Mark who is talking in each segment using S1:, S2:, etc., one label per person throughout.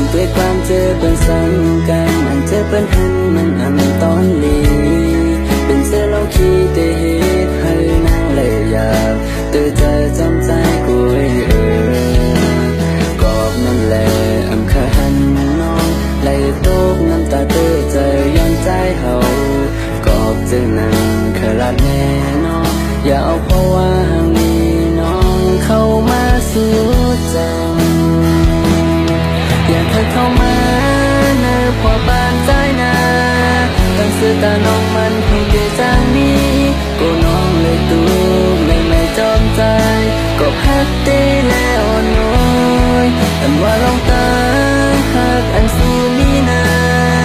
S1: มด้วยความเจอเป็นสังกันอันเจอเป็นหันมันอันตอนลีเป็นเสื้อเราขี้เตะเหตุให้นางเลยอยากเตือนใจจำใจกุยกอบนั่นแหละอำคาหันน้องไหลตกน้ำตาเตือนใจย้อนใจเฮากอบจึงนั่งขลาดแน่น้องอย่าเอาเพราะว่าหางนี้น้องเข้ามาสู่จังอยากให้เข้ามาเนื้อพอปานใจนาตั้งสื่อตาน้องมันให้เกิดจากนี้ก็น้องเลยตูไม่จอมใจก็พักได้แล้วน้อยอันว่าลองตาหักอันสู้มีนา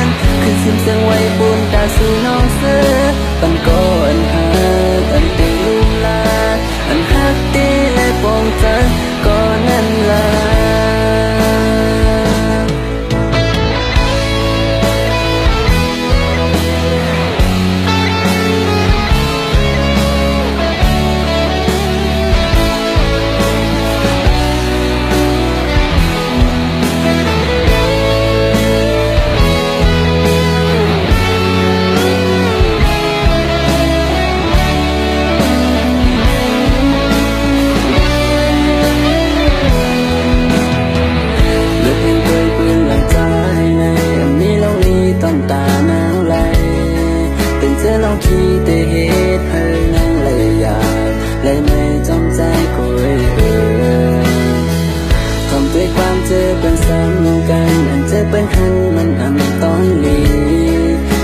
S1: นคือสิ้นเสียงไว้บนตาสู่น้องเสือปันก็อันหักอันเป็นลุมลาอันหักได้และปองใจก็นั่นล่ะตานางไหลเป็นเจ้าลองขี้เตะเหตุให้นางเลยอยากเลยไม่จำใจกุยทำด้วยความเจอเป็นซ้ำกันอันเจอเป็นหันมันอันตอนลี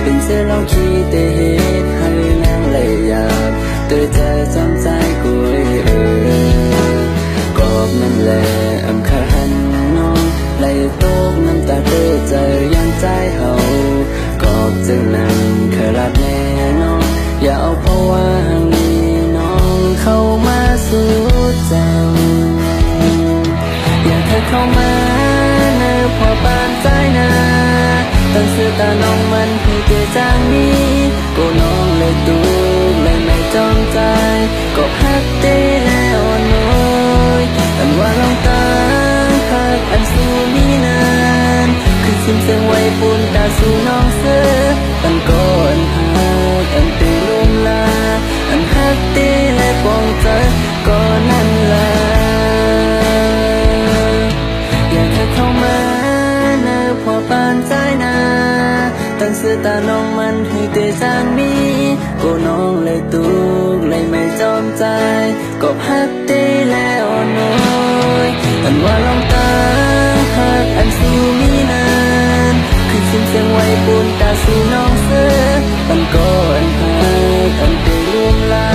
S1: เป็นเจ้าลองขี้เตะเหตุให้นางเลยอยากเตือนใจจำใจกุยกอบนั่นแหละอำคาหันน้องไหลตกน้ำตาเตือนใจยันใจเฮาจึงนั่งขลาดแน่น้องอย่าเอาเพราะว่าหางนี้น้องเข้ามาสู่จังอยากให้เข้ามาเนื้อพอปานใจนาตั้งสื่อตาน้องมันให้เกิดจากนี้ก็น้องเลยตูเลยไม่จอมใจก็พักได้แล้วน้อยอันว่าลองตาหักอันสู้มีนานคือสิ้นเสียงไว้ปุ่นตาสู่น้องเสือปันก็อันหักอันเป็นลมลาอันหักตีและปองใจก็นั่นล่ะอยากให้เข้ามาเนื้อพอปานใจนาตั้งสื่อตาน้องมันให้เตะจางนี้ก็น้องเลยตูเลยไม่จอมใจก็พักตีแล้วน้อยอันว่าลองตาหักอันสู้มีนานคือสิ้นเสียงไว้บนตาสู่น้องเสือปันก็อันหักอันเป็นลุมลา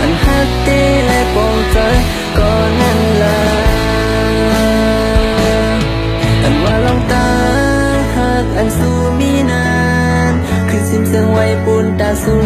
S1: อันหักตีและปองใจก็นั่นล่ะอันว่าลองตาหักอันสู้มีนานคือสิ้นเสียงไว้บนตาสู่